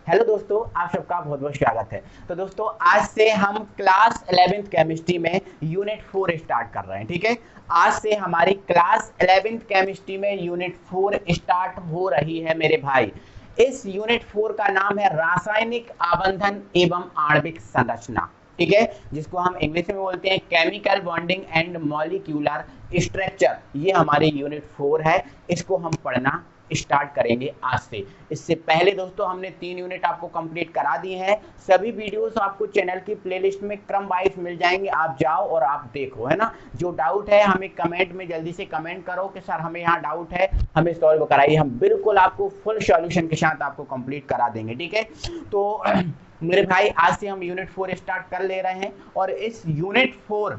Hello दोस्तों, आप सबका बहुत बहुत स्वागत है। तो दोस्तों, आज से हम क्लास 11th केमिस्ट्री में यूनिट 4 स्टार्ट कर रहे हैं। ठीक है, आज से हमारी क्लास 11th केमिस्ट्री में यूनिट 4 स्टार्ट हो रही है मेरे भाई। इस यूनिट 4 का नाम है रासायनिक आबंधन एवं आणविक संरचना। ठीक है, जिसको हम इंग्लिश में बोलते हैं chemical bonding and molecular structure. ये हमारी यूनिट 4 है, इसको हम पढ़ना स्टार्ट करेंगे आज से। इससे पहले दोस्तों हमने 3 यूनिट आपको कंप्लीट करा दिए हैं। सभी वीडियोस आपको चैनल की प्लेलिस्ट में क्रम वाइज मिल जाएंगे, आप जाओ और आप देखो, है ना। जो डाउट है हमें कमेंट में जल्दी से कमेंट करो कि सर हमें यहाँ डाउट है, हमें सॉल्व कराइए। हम बिल्कुल आपको फुल सॉल्यूशन के साथ आपको कंप्लीट करा देंगे। ठीक है, तो मेरे भाई आज से हम यूनिट 4 स्टार्ट कर ले रहे हैं। और इस यूनिट 4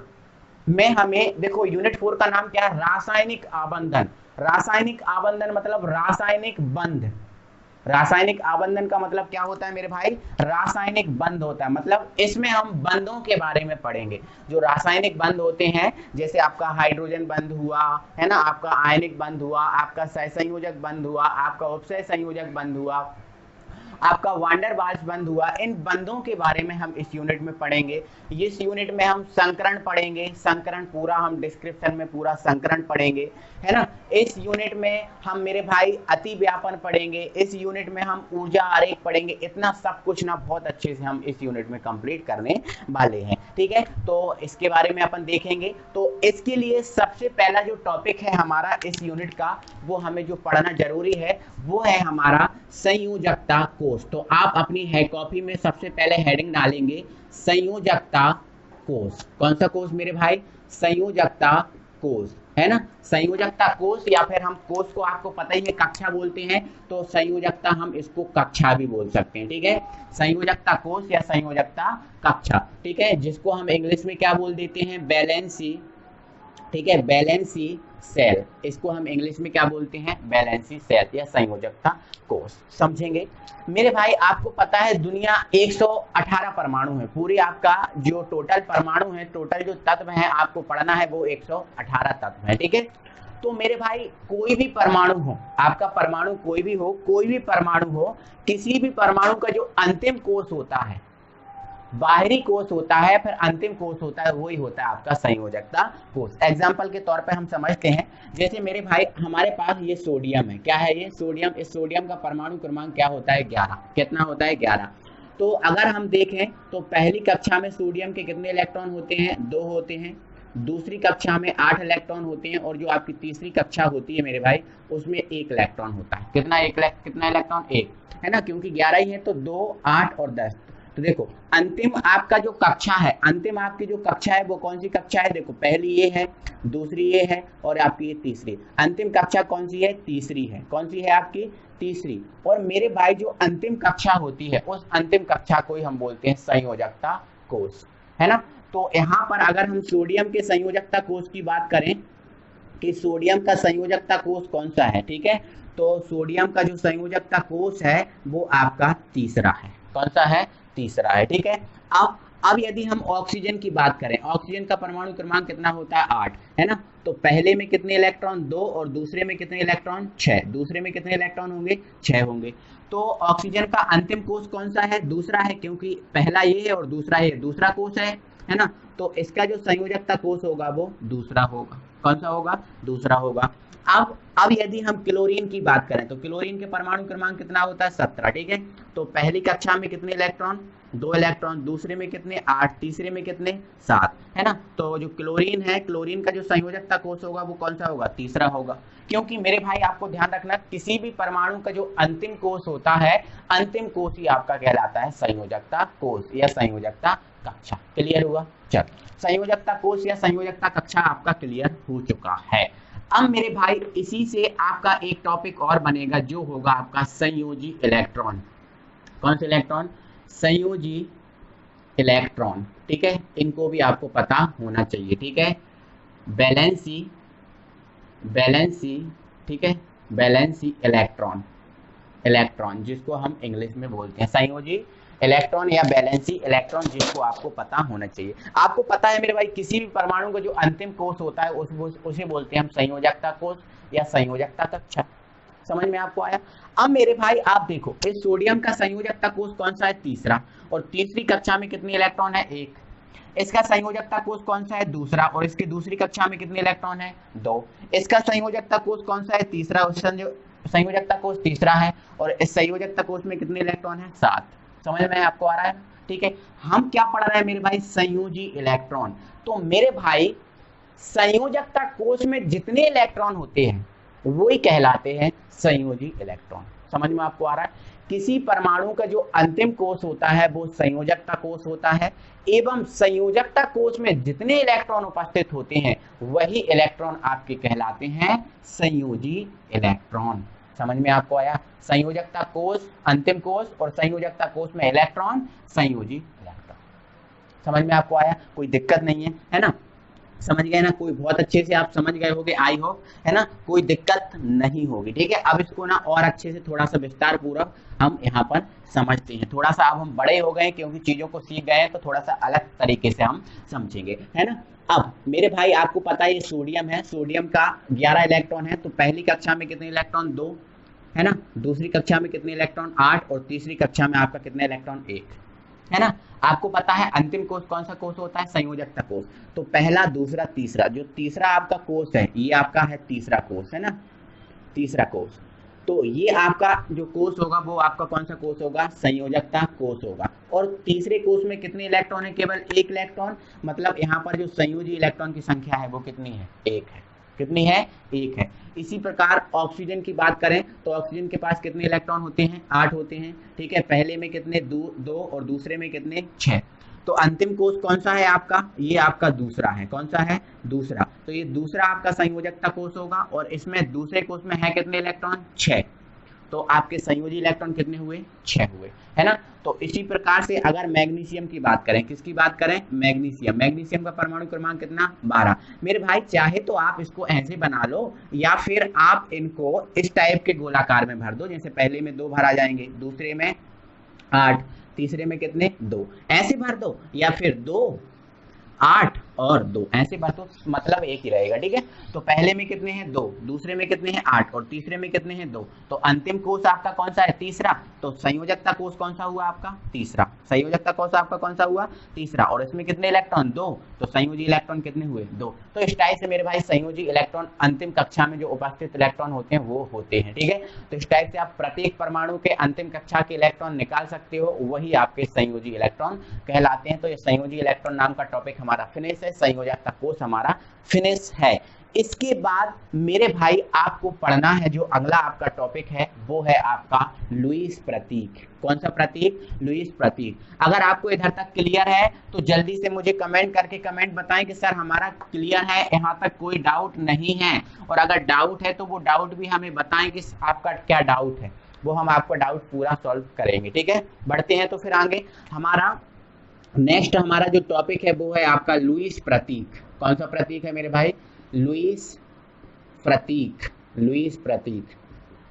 में हमें देखो, यूनिट 4 का नाम क्या है? रासायनिक आबंधन। रासायनिक आबंधन मतलब रासायनिक बंध। रासायनिक आबंधन का मतलब क्या होता है मेरे भाई? रासायनिक बंध होता है। मतलब इसमें हम बंधों के बारे में पढ़ेंगे। जो रासायनिक बंध होते हैं, जैसे आपका हाइड्रोजन बंध हुआ, है ना, आपका आयनिक बंध हुआ, आपका सहसंयोजक बंध हुआ, आपका उपसह संयोजक बंध हुआ, आपका वांडर वाल्स बंध हुआ। इन बंधों के बारे में हम इस यूनिट में पढ़ेंगे। इस यूनिट में हम संकरण पढ़ेंगे। संकरण पूरा हम डिस्क्रिप्शन में पूरा संकरण पढ़ेंगे, है ना। इस यूनिट में हम मेरे भाई अति व्यापन पढ़ेंगे। इस यूनिट में हम ऊर्जा आरेख पढ़ेंगे। इतना सब कुछ ना बहुत अच्छे से हम इस यूनिट में कंप्लीट करने वाले हैं। ठीक है, तो इसके बारे में अपन देखेंगे। तो इसके लिए सबसे पहला जो टॉपिक है हमारा इस यूनिट का, वो हमें जो पढ़ना जरूरी है वो है हमारा संयोजकता कोष। तो आप अपनी है कॉपी में सबसे पहले हेडिंग डालेंगे संयोजकता कोष। कौन सा कोष मेरे भाई? संयोजकता कोष, है ना। संयोजकता कोष, या फिर हम कोष को आपको पता ही है कक्षा बोलते हैं, तो संयोजकता हम इसको कक्षा भी बोल सकते हैं। ठीक है, संयोजकता कोष या संयोजकता कक्षा। ठीक है, जिसको हम इंग्लिश में क्या बोल देते हैं? बैलेंसी। ठीक है, बैलेंसी सेल, इसको हम इंग्लिश में क्या बोलते हैं? बैलेंसी सेल या संयोजकता कोष। समझेंगे मेरे भाई। आपको पता है दुनिया 118 परमाणु है। पूरी आपका जो टोटल परमाणु है, टोटल जो तत्व है आपको पढ़ना है, वो 118 तत्व है। ठीक है, तो मेरे भाई कोई भी परमाणु हो, आपका परमाणु कोई भी हो, कोई भी परमाणु हो, किसी भी परमाणु का जो अंतिम कोष होता है, बाहरी कोष होता है, फिर अंतिम कोष होता है, वही होता है आपका संयोजकता कोष। एग्जाम्पल के तौर पे हम समझते हैं, जैसे मेरे भाई हमारे पास ये सोडियम है। क्या है ये? सोडियम। इस सोडियम का परमाणु क्रमांक क्या होता है? 11। कितना होता है? 11। तो अगर हम देखें तो पहली कक्षा में सोडियम के कितने इलेक्ट्रॉन होते हैं? 2 होते हैं। दूसरी कक्षा में 8 इलेक्ट्रॉन होते हैं, और जो आपकी तीसरी कक्षा होती है मेरे भाई, उसमें 1 इलेक्ट्रॉन होता है। कितना? कितना इलेक्ट्रॉन? 1, है ना, क्योंकि 11 ही है, तो 2, 8 और 10। तो देखो, अंतिम आपका जो कक्षा है, अंतिम आपकी जो कक्षा है वो कौन सी कक्षा है? देखो, पहली ये है, दूसरी ये है, और आपकी ये तीसरी। अंतिम कक्षा कौन सी है? तीसरी है। कौन सी है आपकी? तीसरी। और मेरे भाई जो अंतिम कक्षा होती है, उस अंतिम कक्षा को ही हम बोलते हैं संयोजकता कोष, है ना। तो यहाँ पर अगर हम सोडियम के संयोजकता कोष की बात करें कि सोडियम का संयोजकता कोष कौन सा है, ठीक है, तो सोडियम का जो संयोजकता कोष है वो आपका तीसरा है। कौन सा है? तीसरा है। ठीक है, अब यदि हम ऑक्सीजन की बात करें, ऑक्सीजन का परमाणु क्रमांक कितना होता है? 8, है ना। तो पहले में कितने इलेक्ट्रॉन? 2, और दूसरे में कितने इलेक्ट्रॉन? 6। दूसरे में कितने इलेक्ट्रॉन होंगे? 6 होंगे। तो ऑक्सीजन का अंतिम कोष कौन सा है? दूसरा है, क्योंकि पहला ये है और दूसरा ये, दूसरा कोष है ना। तो इसका जो संयोजकता कोष होगा वो दूसरा होगा। कौन सा होगा? दूसरा होगा। अब यदि हम क्लोरीन की बात करें, तो क्लोरीन के परमाणु क्रमांक कितना होता है? 17। ठीक है, तो पहली कक्षा में कितने इलेक्ट्रॉन? 2 इलेक्ट्रॉन। दूसरे में कितने? 8। तीसरे में कितने? 7, है ना। तो जो क्लोरीन है, क्लोरीन का जो संयोजकता कोष होगा वो कौन सा होगा? तीसरा होगा। क्योंकि मेरे भाई आपको ध्यान रखना, किसी भी परमाणु का जो अंतिम कोष होता है, अंतिम कोष ही आपका कहलाता है संयोजकता कोष या संयोजकता कक्षा। क्लियर हुआ? चल, संयोजकता कोष या संयोजकता कक्षा आपका क्लियर हो चुका है। अब मेरे भाई इसी से आपका एक टॉपिक और बनेगा, जो होगा आपका संयोजी इलेक्ट्रॉन। कौन से इलेक्ट्रॉन? संयोजी इलेक्ट्रॉन। ठीक है, इनको भी आपको पता होना चाहिए। ठीक है, बैलेंसी, बैलेंसी, ठीक है, बैलेंसी इलेक्ट्रॉन, इलेक्ट्रॉन जिसको हम इंग्लिश में बोलते हैं संयोजी इलेक्ट्रॉन या बैलेंसी इलेक्ट्रॉन, जिसको आपको पता होना चाहिए। आपको पता है मेरे भाई, किसी भी परमाणु का जो अंतिम कोष होता है उसे बोलते हैं हम संयोजकता कोष या संयोजकता कक्षा। समझ में आपको आया। अब मेरे भाई आप देखो, इस सोडियम का संयोजकता कोष कौन सा है, तीसरा, और तीसरी कक्षा में कितने इलेक्ट्रॉन है, एक। इसका संयोजकता कोष कौन सा है, दूसरा, और इसकी दूसरी कक्षा में कितने इलेक्ट्रॉन है, दो। इसका संयोजकता कोष कौन सा है, तीसरा, उस संयोजकता कोष तीसरा है, और इस संयोजकता कोष में कितने इलेक्ट्रॉन है, 7। समझ में आपको आ रहा है, ठीक है। हम क्या पढ़ रहे हैं मेरे भाई, संयोजी इलेक्ट्रॉन। तो मेरे भाई संयोजकता कोष में जितने इलेक्ट्रॉन होते हैं वही कहलाते हैं संयोजी इलेक्ट्रॉन। समझ में आपको आ रहा है। किसी परमाणु का जो अंतिम कोष होता है वो संयोजकता कोष होता है, एवं संयोजकता कोष में जितने इलेक्ट्रॉन उपस्थित होते हैं वही इलेक्ट्रॉन आपके कहलाते हैं संयोजी इलेक्ट्रॉन। समझ में आपको आया। संयोजकता कोष अंतिम कोष और संयोजकता कोष में इलेक्ट्रॉन संयोजी इलेक्ट्रॉन। समझ में आपको आया, कोई दिक्कत नहीं है ना, समझ गए ना, कोई बहुत अच्छे से आप समझ गए होगे आई होप, है ना, कोई दिक्कत नहीं होगी, ठीक है। अब इसको ना और अच्छे से थोड़ा सा विस्तार पूर्वक हम यहाँ पर समझते हैं। थोड़ा सा अब हम बड़े हो गए क्योंकि चीजों को सीख गए हैं, तो थोड़ा सा अलग तरीके से हम समझेंगे, है ना। अब मेरे भाई आपको पता है ये सोडियम है, सोडियम का 11 इलेक्ट्रॉन है। तो पहली कक्षा में कितने इलेक्ट्रॉन, 2, है ना। दूसरी कक्षा में कितने इलेक्ट्रॉन, 8, और तीसरी कक्षा में आपका कितने इलेक्ट्रॉन, 1, है ना। आपको पता है अंतिम कोष कौन सा कोष होता है, संयोजकता कोष। तो पहला, दूसरा, तीसरा, जो तीसरा आपका कोष है ये आपका है तीसरा कोष, है ना, तीसरा कोष। तो ये आपका जो कोष होगा वो आपका कौन सा कोष होगा, संयोजकता कोष होगा। और तीसरे कोष में कितने इलेक्ट्रॉन है, केवल 1 इलेक्ट्रॉन। मतलब यहाँ पर जो संयोजी इलेक्ट्रॉन की संख्या है वो कितनी है, 1 है। कितनी है, 1 है। इसी प्रकार ऑक्सीजन की बात करें तो ऑक्सीजन के पास कितने इलेक्ट्रॉन होते हैं, 8 होते हैं, ठीक है। पहले में कितने, 2 और दूसरे में कितने, 6। तो अंतिम कोष कौन सा है आपका, ये आपका दूसरा है। कौन सा है, दूसरा। तो ये दूसरा आपका संयोजकता कोष होगा, और इसमें दूसरे कोष में है कितने इलेक्ट्रॉन, 6। तो आपके संयोजी इलेक्ट्रॉन कितने हुए, 6 हुए, है ना। तो इसी प्रकार से अगर मैग्नीशियम की बात करें, किसकी बात करें, मैग्नीशियम। मैग्नीशियम का परमाणु क्रमांक कितना, 12। मेरे भाई चाहे तो आप इसको ऐसे बना लो, या फिर आप इनको इस टाइप के गोलाकार में भर दो, जैसे पहले में 2 भरा जाएंगे, दूसरे में 8, तीसरे में कितने, 2, ऐसे भर दो, या फिर 2, 8 और 2 ऐसे भर दो, मतलब एक ही रहेगा, ठीक है। तो पहले में कितने हैं, 2, दूसरे में कितने हैं, 8, और तीसरे में कितने हैं, 2। तो अंतिम कोष आपका कौन सा है, तीसरा। तो संयोजकता कोष कौन सा हुआ आपका, तीसरा। संयोजकता कोष आपका कौन सा हुआ, तीसरा। और इसमें कितने इलेक्ट्रॉन, 2। तो संयोजी इलेक्ट्रॉन कितने हुए, 2। तो इस टाइप से मेरे भाई संयोजी इलेक्ट्रॉन अंतिम कक्षा में जो उपस्थित इलेक्ट्रॉन होते हैं वो होते हैं, ठीक है। तो इस टाइप से आप प्रत्येक परमाणु के अंतिम कक्षा के इलेक्ट्रॉन निकाल सकते हो, वही आपके संयोजी इलेक्ट्रॉन कहलाते हैं। तो ये संयोजी इलेक्ट्रॉन नाम का टॉपिक हमारा फिनिश है, संयोजकता कोष हमारा फिनिश है। इसके बाद मेरे भाई आपको पढ़ना है जो अगला आपका टॉपिक है वो है आपका लुईस प्रतीक। कौन सा प्रतीक, लुईस प्रतीक। अगर आपको इधर तक क्लियर है तो जल्दी से मुझे कमेंट करके कमेंट बताएं कि सर हमारा क्लियर है, यहाँ तक कोई डाउट नहीं है। और अगर डाउट है तो वो डाउट भी हमें बताएं कि आपका क्या डाउट है, वो हम आपका डाउट पूरा सॉल्व करेंगे, ठीक है। बढ़ते हैं तो फिर आगे हमारा नेक्स्ट हमारा जो टॉपिक है वो है आपका लुईस प्रतीक। कौन सा प्रतीक है मेरे भाई, लुईस प्रतीक। लुईस प्रतीक,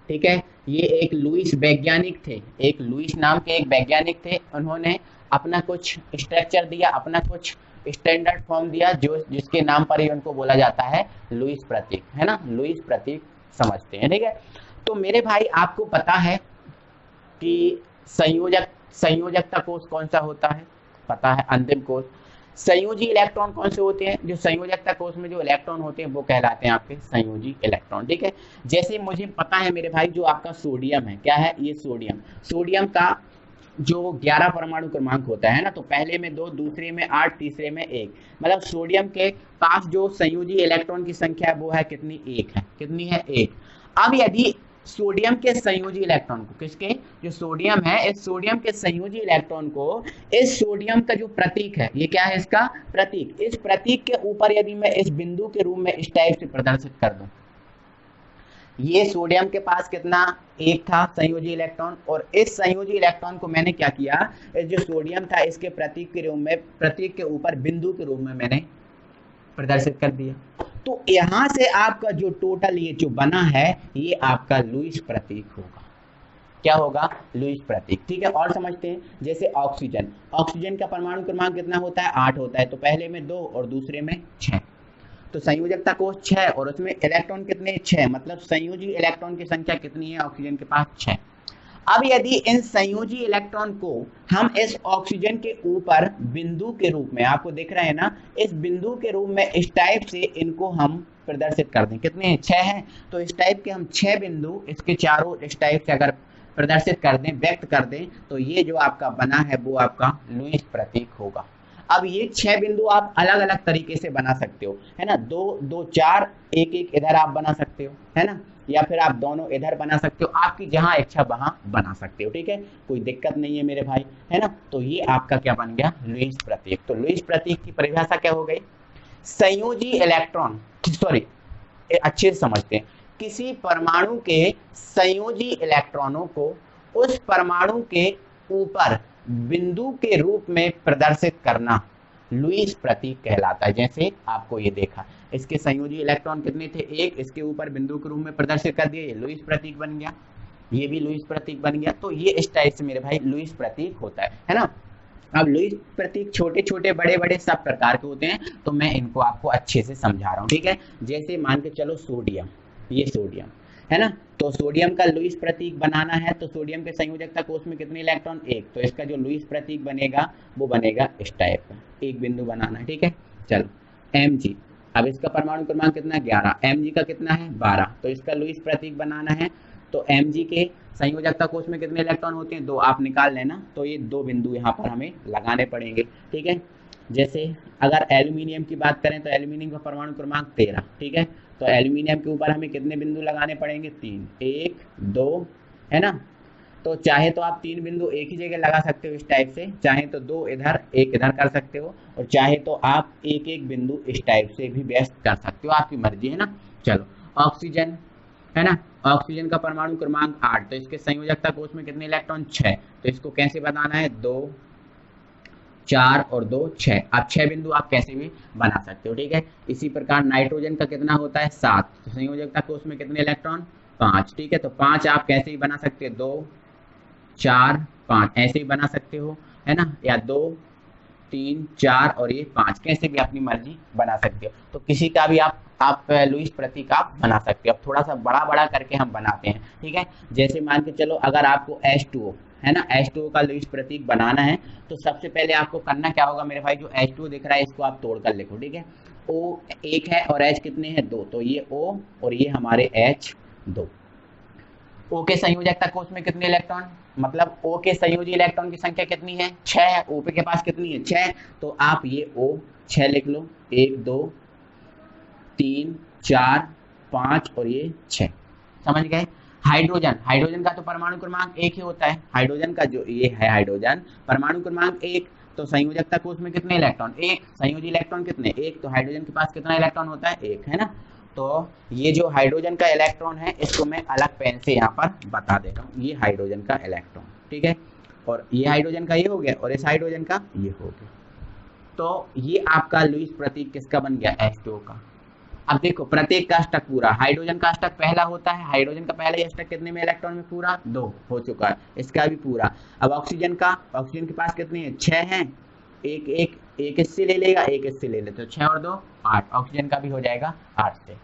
ठीक है। ये एक लुईस वैज्ञानिक थे, एक लुईस नाम के एक वैज्ञानिक थे। उन्होंने अपना कुछ स्ट्रक्चर दिया, अपना कुछ स्टैंडर्ड फॉर्म दिया जो जिसके नाम पर ही उनको बोला जाता है लुईस प्रतीक, है ना। लुईस प्रतीक समझते हैं, ठीक है। तो मेरे भाई आपको पता है कि संयोजकता कोष कौन सा होता है, पता है, अंतिम कोष। संयोजी इलेक्ट्रॉन कौन से होते हैं, जो संयोजकता कोष में जो इलेक्ट्रॉन होते हैं वो कहलाते हैं आपके संयोजी इलेक्ट्रॉन, ठीक है। जैसे मुझे पता है मेरे भाई जो आपका सोडियम है, क्या है ये सोडियम। सोडियम का जो 11 परमाणु क्रमांक होता है ना, तो पहले में 2, दूसरे में 8, तीसरे में 1। मतलब सोडियम के पास जो संयोजी इलेक्ट्रॉन की संख्या है वो है कितनी, 1 है। कितनी है, 1। अब यदि सोडियम के संयोजी इलेक्ट्रॉन को, किसके, जो सोडियम है, इस सोडियम के संयोजी इलेक्ट्रॉन को इस सोडियम का जो प्रतीक है, ये क्या है इसका प्रतीक, इस प्रतीक के ऊपर यदि मैं इस बिंदु के रूप में इस टाइप से प्रदर्शित कर दूं, ये सोडियम के पास कितना, 1 था संयोजी इलेक्ट्रॉन। और इस संयोजी इलेक्ट्रॉन को मैंने क्या किया, इस जो सोडियम था इसके प्रतीक के रूप में, प्रतीक के ऊपर बिंदु के रूप में मैंने प्रदर्शित कर दिया। तो यहां से आपका जो टोटल ये जो बना है ये आपका लुईस प्रतीक होगा। क्या होगा, लुईस प्रतीक, ठीक है। और समझते हैं, जैसे ऑक्सीजन, ऑक्सीजन का परमाणु क्रमांक कितना होता है, 8 होता है। तो पहले में 2 और दूसरे में 6। तो संयोजकता कोष 6 और उसमें इलेक्ट्रॉन कितने 6, मतलब संयोजी इलेक्ट्रॉन की संख्या कितनी है ऑक्सीजन के पास 6। अब यदि इन संयोजी इलेक्ट्रॉन को हम इस ऑक्सीजन के ऊपर बिंदु के रूप में, आपको दिख रहे हैं ना, इस बिंदु के रूप में इस टाइप से इनको हम प्रदर्शित कर दें, कितने हैं 6 हैं, तो इस टाइप के हम 6 बिंदु इसके चारों इस टाइप से अगर प्रदर्शित कर दें, व्यक्त कर दें, तो ये जो आपका बना है वो आपका लुईस प्रतीक होगा। अब ये 6 बिंदु आप अलग अलग तरीके से बना सकते हो, है ना, 2 2 4, एक एक इधर आप बना सकते हो, है ना, या फिर आप दोनों इधर बना सकते हो, आपकी जहां इच्छा वहां बना सकते हो, ठीक है, कोई दिक्कत नहीं है मेरे भाई, है ना। तो ये आपका क्या बन गया, लुईस प्रतीक। तो लुईस प्रतीक की परिभाषा क्या हो गई, संयोजी इलेक्ट्रॉन, सॉरी अच्छे से समझते हैं, किसी परमाणु के संयोजी इलेक्ट्रॉनों को उस परमाणु के ऊपर बिंदु के रूप में प्रदर्शित करना लुईस प्रतीक कहलाता है। जैसे आपको ये देखा, इसके संयोजी इलेक्ट्रॉन कितने थे, एक, इसके ऊपर बिंदु के रूप में प्रदर्शित कर दिया, ये लुईस प्रतीक बन गया, ये भी लुईस प्रतीक बन गया। तो ये इस टाइप से मेरे भाई लुईस प्रतीक होता है ना। अब लुईस प्रतीक छोटे छोटे बड़े बड़े सब प्रकार के होते हैं, तो मैं इनको आपको अच्छे से समझा रहा हूँ, ठीक है। जैसे मान के चलो सोडियम, ये सोडियम है ना, तो सोडियम का लुईस प्रतीक बनाना है, तो सोडियम के संयोजकता कोष में कितने इलेक्ट्रॉन, एक, तो इसका जो लुईस प्रतीक बनेगा वो बनेगा इस टाइप का, एक बिंदु बनाना है, ठीक है। चलो Mg, अब इसका परमाणु क्रमांक कितना है 11, Mg का कितना है 12, तो इसका लुईस प्रतीक बनाना है, तो Mg के संयोजकता कोष में कितने इलेक्ट्रॉन होते हैं, 2, आप निकाल लेना, तो ये 2 बिंदु यहाँ पर हमें लगाने पड़ेंगे, ठीक है। जैसे अगर एल्यूमिनियम की बात करें तो एल्यूमिनियम का परमाणु क्रमांक 13, ठीक है, तो एल्यूमिनियम के ऊपर हमें कितने बिंदु लगाने पड़ेंगे, 3, 1 2, है ना। तो चाहे तो आप 3 बिंदु एक ही जगह लगा सकते हो इस टाइप से, चाहे तो 2 इधर 1 इधर कर सकते हो, और चाहे तो आप एक एक बिंदु इस टाइप से भी व्यस्त कर सकते हो, आपकी मर्जी है ना। चलो ऑक्सीजन है ना, ऑक्सीजन का परमाणु क्रमांक 8, तो इसके संयोजकता कोष में कितने इलेक्ट्रॉन 6, तो इसको कैसे बताना है 2 4 और 2 6, आप 6 बिंदु आप कैसे भी बना सकते हो, ठीक है। इसी प्रकार नाइट्रोजन का कितना होता है 7, तो संयोजकता कोष में कितने इलेक्ट्रॉन 5, ठीक है, तो 5 आप कैसे ही बना सकते हो 2 4 5 ऐसे ही बना सकते हो, है ना, या 2 3 4 और ये 5 कैसे भी अपनी मर्जी बना सकते हो। तो किसी का भी आप लुईस प्रतीक आप बना सकते हो। अब थोड़ा सा बड़ा बड़ा करके हम बनाते हैं, ठीक है। जैसे मान के चलो अगर आपको H2O है ना, H2O का लुईस प्रतीक बनाना है, तो सबसे पहले आपको करना क्या होगा मेरे भाई, जो H2O दिख रहा है इसको आप तोड़ कर लिखो, ठीक है। O 1 है और H कितने हैं 2, तो ये O और ये हमारे H2। O के संयोजकता कोष में कितने इलेक्ट्रॉन, मतलब O के संयोजी इलेक्ट्रॉन की संख्या कितनी है 6 है, O के पास कितनी है 6, तो आप ये O 6 लिख लो, 1 2 3 4 5 और ये 6, समझ गए। हाइड्रोजन, हाइड्रोजन का तो परमाणु क्रमांक 1 ही होता है, हाइड्रोजन का जो ये है हाइड्रोजन परमाणु क्रमांक 1, तो संयोजकता कोष में कितने इलेक्ट्रॉन 1, संयोजी इलेक्ट्रॉन कितने 1, तो हाइड्रोजन के पास कितना इलेक्ट्रॉन होता है 1, है ना। तो ये जो हाइड्रोजन का इलेक्ट्रॉन है इसको मैं अलग पेन से यहाँ पर बता दे रहा हूँ, ये हाइड्रोजन का इलेक्ट्रॉन, ठीक है, और ये हाइड्रोजन का ये हो गया और इस हाइड्रोजन का ये हो गया। तो ये आपका लुईस प्रतीक किसका बन गया H2O का। अब देखो प्रत्येक का अष्टक पूरा, हाइड्रोजन का अष्टक पहला होता है, हाइड्रोजन का पहला ही अष्टक कितने में इलेक्ट्रॉन में पूरा 2 हो चुका है, इसका भी पूरा। अब ऑक्सीजन का, ऑक्सीजन के पास कितने हैं 6 हैं, एक इससे ले लेगा एक इससे ले ले, तो 6 और 2 8, ऑक्सीजन का भी हो जाएगा 8 से।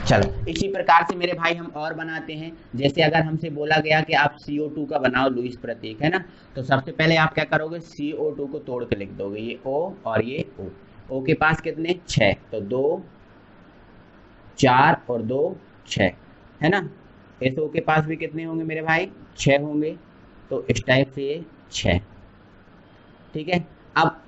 चलो इसी प्रकार से मेरे भाई हम और बनाते हैं। जैसे अगर हमसे बोला गया कि आप CO2 का बनाओ लुईस प्रतीक, है ना, तो सबसे पहले आप क्या करोगे CO2 को तोड़ के लिख दोगे, ये O और ये O, O के पास कितने 6, तो 2 4 और 2 6, है ना। इस O के पास भी कितने होंगे मेरे भाई 6 होंगे, तो इस टाइप से ये 6, ठीक है। अब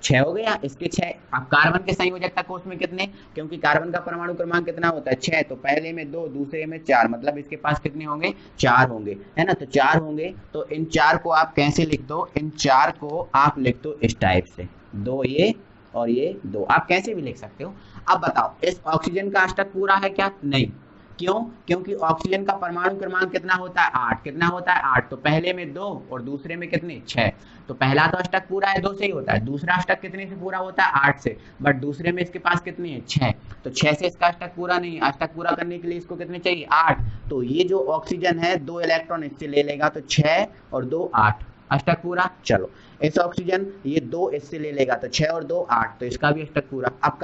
6 हो गया, इसके 6। अब कार्बन के संयोजकता कोष में कितने, क्योंकि कार्बन का परमाणु क्रमांक कितना होता है 6, तो पहले में 2 दूसरे में 4, मतलब इसके पास कितने होंगे 4 होंगे, है ना। तो 4 होंगे, तो इन 4 को आप कैसे लिख दो, इन 4 को आप लिख दो इस टाइप से, 2 ये और ये 2, आप कैसे भी लिख सकते हो। अब बताओ इस ऑक्सीजन का अष्टक पूरा है क्या, नहीं, क्यों, क्योंकि ऑक्सीजन का परमाणु क्रमांक कितना होता है 8, कितना होता है 8, तो पहले में 2 और दूसरे में कितने 6, तो पहला तो अष्टक पूरा है 2 से ही होता है, दूसरा अष्टक कितने से पूरा होता है 8 से, बट दूसरे में इसके पास कितने हैं 6, तो 6 से इसका अष्टक पूरा नहीं, अष्टक पूरा करने के लिए इसको कितने चाहिए 8, तो ये जो ऑक्सीजन है 2 इलेक्ट्रॉन इससे ले लेगा, तो 6 और 2 8, अष्टक पूरा। चलो इस ऑक्सीजन ये 2 इससे ले लेगा तो 6 और 2 8, तो इसका भी अष्टक पूरा। अब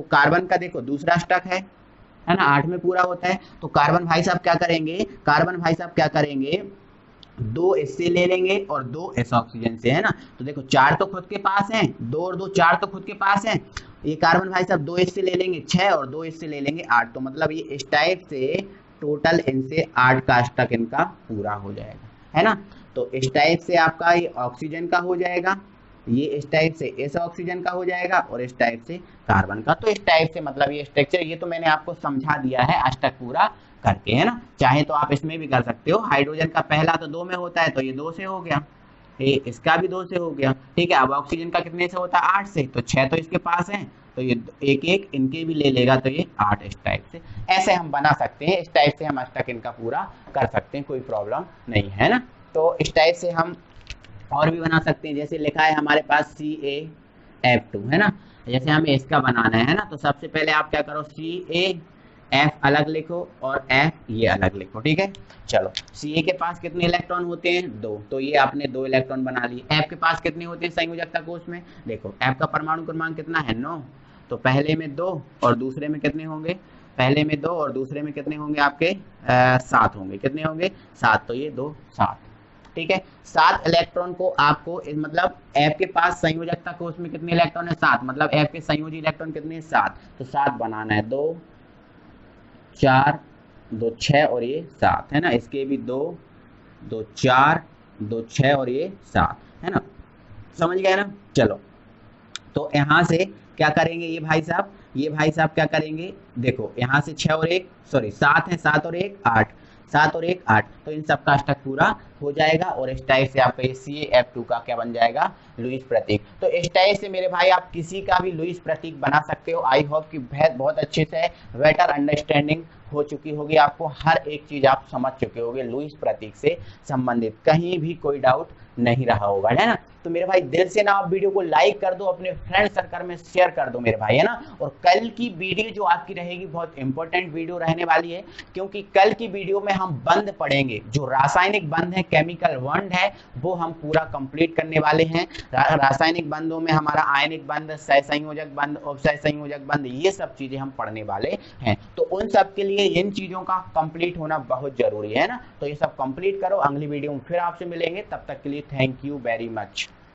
कार्बन का देखो दूसरा अष्टक है ना, 8 में पूरा होता है। तो कार्बन भाई साहब क्या करेंगे, 2 इससे ले लेंगे और 2 इस ऑक्सीजन से, है ना। तो देखो 4 तो खुद के पास हैं, 2 और 2 4 तो खुद के पास हैं। ये कार्बन भाई साहब 2 इससे ले लेंगे 6 और 2 इससे ले लेंगे 8, तो मतलब ये इस टाइप से टोटल इनसे 8 का अष्टक इनका पूरा हो जाएगा, है ना। तो इस टाइप से आपका ये ऑक्सीजन का हो जाएगा, ये इस टाइप से इस ऑक्सीजन का हो जाएगा और इस टाइप से कार्बन का। तो इस टाइप से मतलब ये स्ट्रक्चर, ये तो मैंने आपको समझा दिया है अष्टक पूरा करके, है ना। चाहे तो आप इसमें भी कर सकते हो। हाइड्रोजन का पहला तो 2 में होता है तो ये 2 से हो गया, ये इसका भी 2 से हो गया, ठीक है। अब ऑक्सीजन का कितने से होता है, 8 से, तो 6 तो इसके पास है, तो ये एक एक इनके भी ले लेगा तो ये 8 इस टाइप से। ऐसे हम बना सकते हैं, इस टाइप से हम अष्टक इनका पूरा कर सकते हैं, कोई प्रॉब्लम नहीं है ना। तो इस टाइप से हम और भी बना सकते हैं, जैसे लिखा है हमारे पास CaF2, है ना। जैसे हमें इसका बनाना है ना, तो सबसे पहले आप क्या करो, CaF अलग लिखो और F ये अलग लिखो, ठीक है। चलो Ca के पास कितने इलेक्ट्रॉन होते हैं, 2, तो ये आपने 2 इलेक्ट्रॉन बना लिए। F के पास कितने होते हैं संयोजकता कोष में, देखो F का परमाणु क्रमांक कितना है, 9, तो पहले में 2 और दूसरे में कितने होंगे, पहले में 2 और दूसरे में कितने होंगे आपके 7 होंगे, कितने होंगे 7, तो ये 2 7, ठीक है। 7 इलेक्ट्रॉन को आपको मतलब F के पास संयोजकता कोष में कितने इलेक्ट्रॉन है, 7, मतलब F के संयोजी इलेक्ट्रॉन कितने हैं 7, तो 7 बनाना है, 2 4 2 6 और ये 7, है ना। इसके भी 2 2 4 2 6 और ये 7, है ना, समझ गए ना। चलो तो यहाँ से क्या करेंगे ये भाई साहब क्या करेंगे, देखो यहाँ से 6 और 1 सॉरी 7 है, 7 और 1 8, 7 और 1 8, तो इन सब का अष्टक पूरा हो जाएगा। और इस टाइप से आपका ये CaF2 का क्या बन जाएगा, लुईस प्रतीक। तो इस टाइप से मेरे भाई आप किसी का भी लुईस प्रतीक बना सकते हो। आई होप कि बहुत अच्छे से बेटर अंडरस्टैंडिंग हो चुकी होगी, आपको हर एक चीज आप समझ चुके होगे लुईस प्रतीक से संबंधित, कहीं भी कोई डाउट नहीं रहा होगा, है ना। तो मेरे भाई दिल से ना आप वीडियो को लाइक कर दो, अपने फ्रेंड सर्कल में शेयर कर दो मेरे भाई, है ना। और कल की वीडियो जो आपकी रहेगी बहुत इंपॉर्टेंट वीडियो रहने वाली है, क्योंकि कल की वीडियो में हम बंध पढ़ेंगे, जो रासायनिक बंध है, केमिकल बॉन्ड है, वो हम पूरा कंप्लीट करने वाले हैं। रासायनिक बंधों में हमारा आयनिक बंध, सहसंयोजक बंध, उपसहसंयोजक बंध, ये सब चीजें हम पढ़ने वाले हैं। तो उन सब के लिए इन चीजों का कंप्लीट होना बहुत जरूरी है ना। तो ये सब कंप्लीट करो, अगली वीडियो में फिर आपसे मिलेंगे, तब तक के लिए थैंक यू वेरी मच।